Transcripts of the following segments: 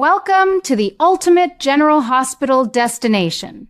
Welcome to the ultimate General Hospital destination.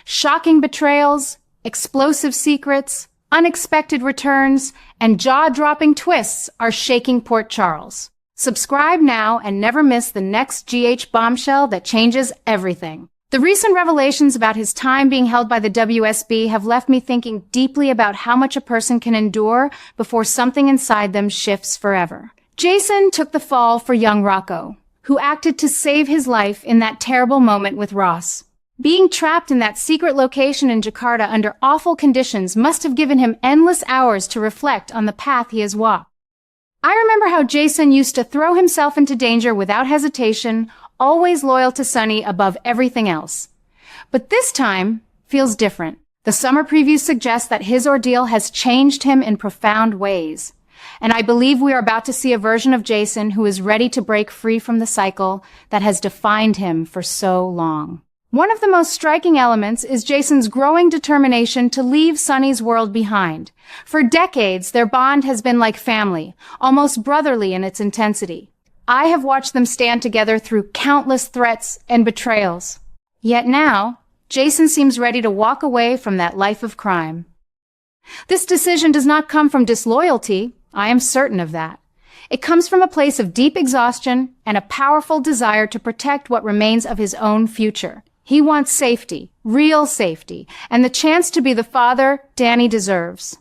Shocking betrayals, explosive secrets, unexpected returns, and jaw-dropping twists are shaking Port Charles. Subscribe now and never miss the next GH bombshell that changes everything. The recent revelations about his time being held by the WSB have left me thinking deeply about how much a person can endure before something inside them shifts forever. Jason took the fall for young Rocco, who acted to save his life in that terrible moment with Ross. Being trapped in that secret location in Jakarta under awful conditions must have given him endless hours to reflect on the path he has walked. I remember how Jason used to throw himself into danger without hesitation, always loyal to Sonny above everything else. But this time feels different. The summer preview suggests that his ordeal has changed him in profound ways. And I believe we are about to see a version of Jason who is ready to break free from the cycle that has defined him for so long. One of the most striking elements is Jason's growing determination to leave Sonny's world behind. For decades, their bond has been like family, almost brotherly in its intensity. I have watched them stand together through countless threats and betrayals. Yet now, Jason seems ready to walk away from that life of crime. This decision does not come from disloyalty. I am certain of that. It comes from a place of deep exhaustion and a powerful desire to protect what remains of his own future. He wants safety, real safety, and the chance to be the father Danny deserves.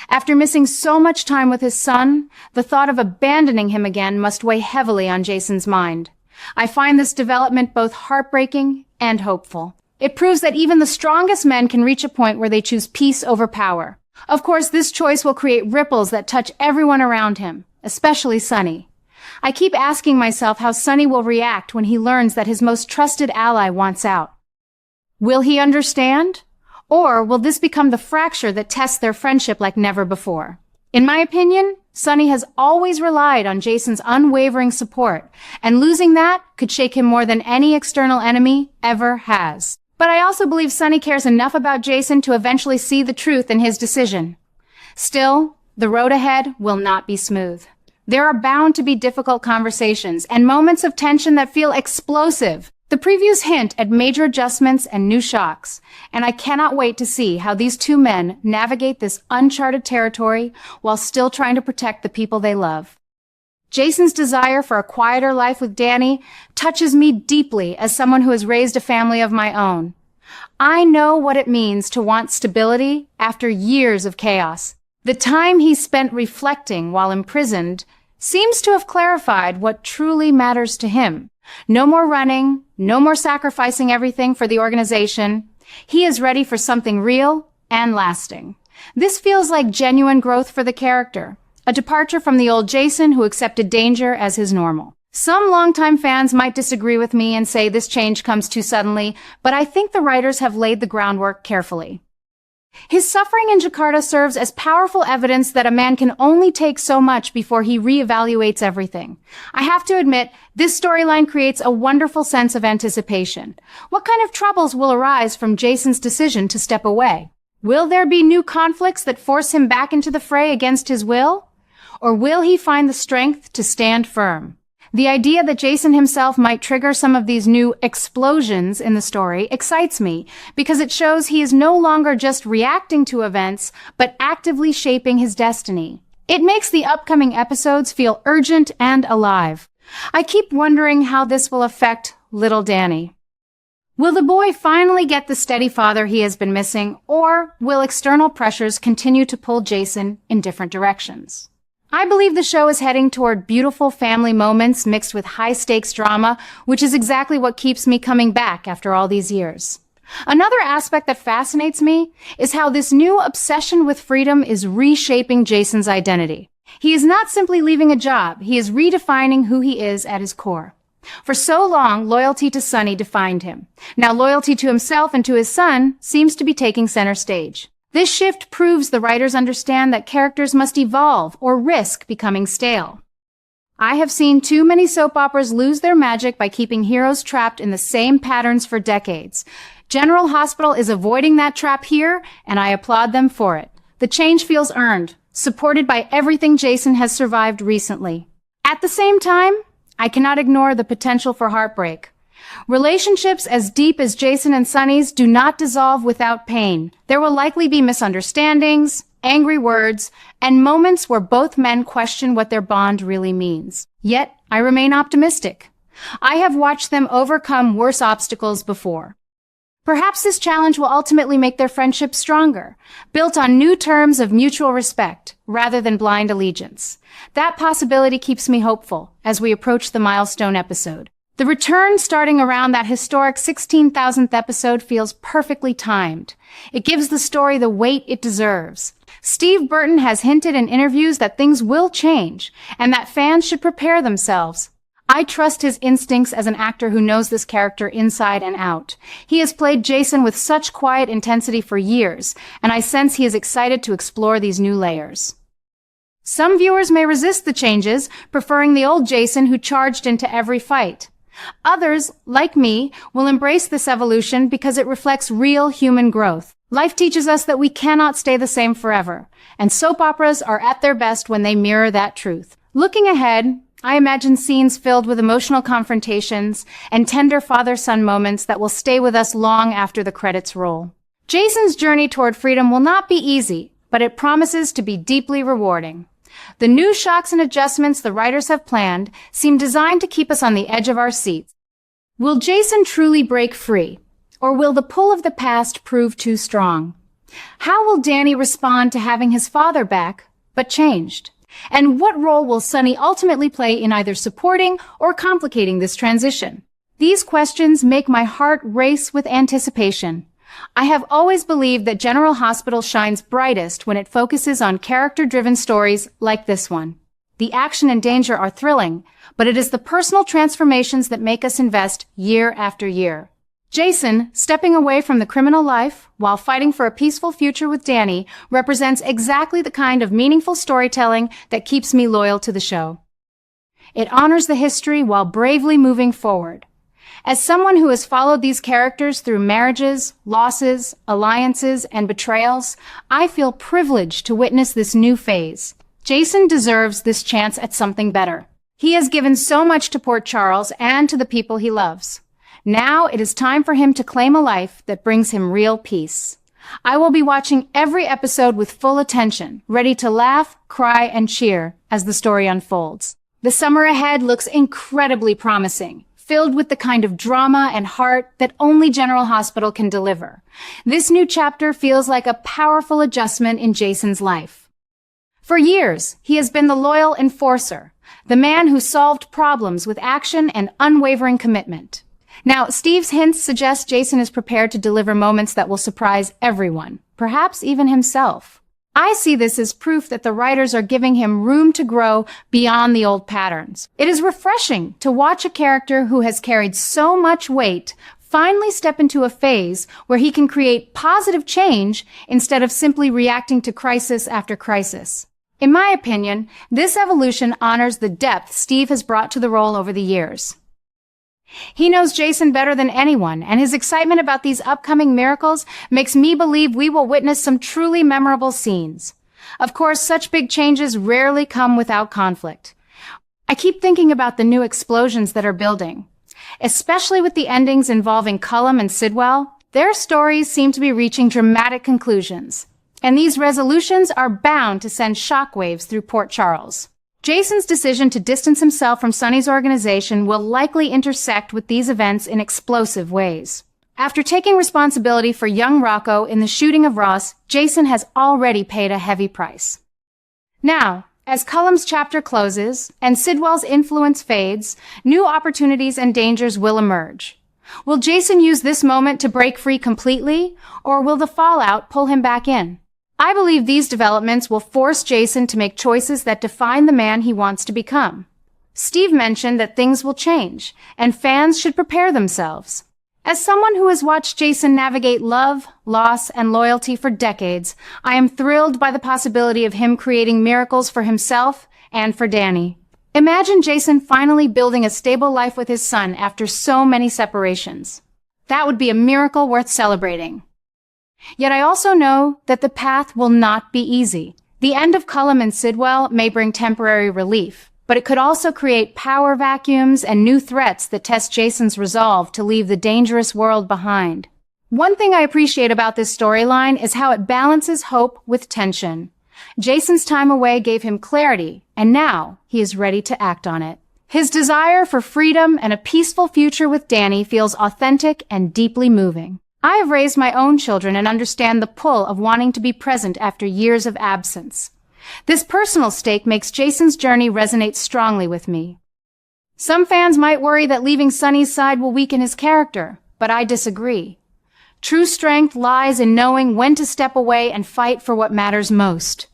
After missing so much time with his son, the thought of abandoning him again must weigh heavily on Jason's mind. I find this development both heartbreaking and hopeful. It proves that even the strongest men can reach a point where they choose peace over power. Of course, this choice will create ripples that touch everyone around him, especially Sonny. I keep asking myself how Sonny will react when he learns that his most trusted ally wants out. Will he understand? Or will this become the fracture that tests their friendship like never before? In my opinion, Sonny has always relied on Jason's unwavering support, and losing that could shake him more than any external enemy ever has. But I also believe Sonny cares enough about Jason to eventually see the truth in his decision. Still, the road ahead will not be smooth. There are bound to be difficult conversations and moments of tension that feel explosive. The previews hint at major adjustments and new shocks, and I cannot wait to see how these two men navigate this uncharted territory while still trying to protect the people they love. Jason's desire for a quieter life with Danny touches me deeply as someone who has raised a family of my own. I know what it means to want stability after years of chaos. The time he spent reflecting while imprisoned seems to have clarified what truly matters to him. No more running, no more sacrificing everything for the organization. He is ready for something real and lasting. This feels like genuine growth for the character, a departure from the old Jason who accepted danger as his normal. Some longtime fans might disagree with me and say this change comes too suddenly, but I think the writers have laid the groundwork carefully. His suffering in Jakarta serves as powerful evidence that a man can only take so much before he reevaluates everything. I have to admit, this storyline creates a wonderful sense of anticipation. What kind of troubles will arise from Jason's decision to step away? Will there be new conflicts that force him back into the fray against his will? Or will he find the strength to stand firm? The idea that Jason himself might trigger some of these new explosions in the story excites me because it shows he is no longer just reacting to events, but actively shaping his destiny. It makes the upcoming episodes feel urgent and alive. I keep wondering how this will affect little Danny. Will the boy finally get the steady father he has been missing, or will external pressures continue to pull Jason in different directions? I believe the show is heading toward beautiful family moments mixed with high-stakes drama, which is exactly what keeps me coming back after all these years. Another aspect that fascinates me is how this new obsession with freedom is reshaping Jason's identity. He is not simply leaving a job, he is redefining who he is at his core. For so long, loyalty to Sonny defined him. Now loyalty to himself and to his son seems to be taking center stage. This shift proves the writers understand that characters must evolve or risk becoming stale. I have seen too many soap operas lose their magic by keeping heroes trapped in the same patterns for decades. General Hospital is avoiding that trap here, and I applaud them for it. The change feels earned, supported by everything Jason has survived recently. At the same time, I cannot ignore the potential for heartbreak. Relationships as deep as Jason and Sonny's do not dissolve without pain. There will likely be misunderstandings, angry words, and moments where both men question what their bond really means. Yet, I remain optimistic. I have watched them overcome worse obstacles before. Perhaps this challenge will ultimately make their friendship stronger, built on new terms of mutual respect rather than blind allegiance. That possibility keeps me hopeful as we approach the milestone episode. The return starting around that historic 16,000th episode feels perfectly timed. It gives the story the weight it deserves. Steve Burton has hinted in interviews that things will change and that fans should prepare themselves. I trust his instincts as an actor who knows this character inside and out. He has played Jason with such quiet intensity for years, and I sense he is excited to explore these new layers. Some viewers may resist the changes, preferring the old Jason who charged into every fight. Others, like me, will embrace this evolution because it reflects real human growth. Life teaches us that we cannot stay the same forever, and soap operas are at their best when they mirror that truth. Looking ahead, I imagine scenes filled with emotional confrontations and tender father-son moments that will stay with us long after the credits roll. Jason's journey toward freedom will not be easy, but it promises to be deeply rewarding. The new shocks and adjustments the writers have planned seem designed to keep us on the edge of our seats. Will Jason truly break free, or will the pull of the past prove too strong? How will Danny respond to having his father back, but changed? And what role will Sonny ultimately play in either supporting or complicating this transition? These questions make my heart race with anticipation. I have always believed that General Hospital shines brightest when it focuses on character-driven stories like this one. The action and danger are thrilling, but it is the personal transformations that make us invest year after year. Jason, stepping away from the criminal life while fighting for a peaceful future with Danny, represents exactly the kind of meaningful storytelling that keeps me loyal to the show. It honors the history while bravely moving forward. As someone who has followed these characters through marriages, losses, alliances, and betrayals, I feel privileged to witness this new phase. Jason deserves this chance at something better. He has given so much to Port Charles and to the people he loves. Now it is time for him to claim a life that brings him real peace. I will be watching every episode with full attention, ready to laugh, cry, and cheer as the story unfolds. The summer ahead looks incredibly promising, filled with the kind of drama and heart that only General Hospital can deliver. This new chapter feels like a powerful adjustment in Jason's life. For years, he has been the loyal enforcer, the man who solved problems with action and unwavering commitment. Now, Steve's hints suggest Jason is prepared to deliver moments that will surprise everyone, perhaps even himself. I see this as proof that the writers are giving him room to grow beyond the old patterns. It is refreshing to watch a character who has carried so much weight finally step into a phase where he can create positive change instead of simply reacting to crisis after crisis. In my opinion, this evolution honors the depth Steve has brought to the role over the years. He knows Jason better than anyone, and his excitement about these upcoming miracles makes me believe we will witness some truly memorable scenes. Of course, such big changes rarely come without conflict. I keep thinking about the new explosions that are building. Especially with the endings involving Cullum and Sidwell, their stories seem to be reaching dramatic conclusions, and these resolutions are bound to send shockwaves through Port Charles. Jason's decision to distance himself from Sonny's organization will likely intersect with these events in explosive ways. After taking responsibility for young Rocco in the shooting of Ross, Jason has already paid a heavy price. Now, as Cullum's chapter closes and Sidwell's influence fades, new opportunities and dangers will emerge. Will Jason use this moment to break free completely, or will the fallout pull him back in? I believe these developments will force Jason to make choices that define the man he wants to become. Steve mentioned that things will change, and fans should prepare themselves. As someone who has watched Jason navigate love, loss, and loyalty for decades, I am thrilled by the possibility of him creating miracles for himself and for Danny. Imagine Jason finally building a stable life with his son after so many separations. That would be a miracle worth celebrating. Yet I also know that the path will not be easy. The end of Cullum and Sidwell may bring temporary relief, but it could also create power vacuums and new threats that test Jason's resolve to leave the dangerous world behind. One thing I appreciate about this storyline is how it balances hope with tension. Jason's time away gave him clarity, and now he is ready to act on it. His desire for freedom and a peaceful future with Danny feels authentic and deeply moving. I have raised my own children and understand the pull of wanting to be present after years of absence. This personal stake makes Jason's journey resonate strongly with me. Some fans might worry that leaving Sonny's side will weaken his character, but I disagree. True strength lies in knowing when to step away and fight for what matters most.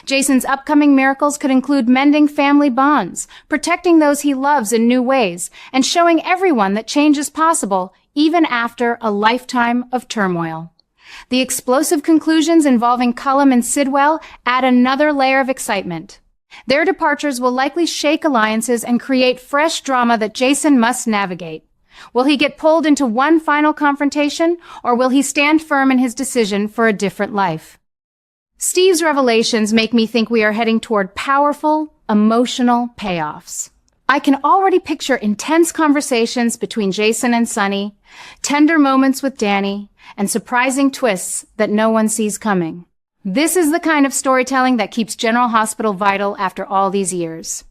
Jason's upcoming miracles could include mending family bonds, protecting those he loves in new ways, and showing everyone that change is possible even after a lifetime of turmoil. The explosive conclusions involving Cullum and Sidwell add another layer of excitement. Their departures will likely shake alliances and create fresh drama that Jason must navigate. Will he get pulled into one final confrontation, or will he stand firm in his decision for a different life? Steve's revelations make me think we are heading toward powerful, emotional payoffs. I can already picture intense conversations between Jason and Sonny, tender moments with Danny, and surprising twists that no one sees coming. This is the kind of storytelling that keeps General Hospital vital after all these years.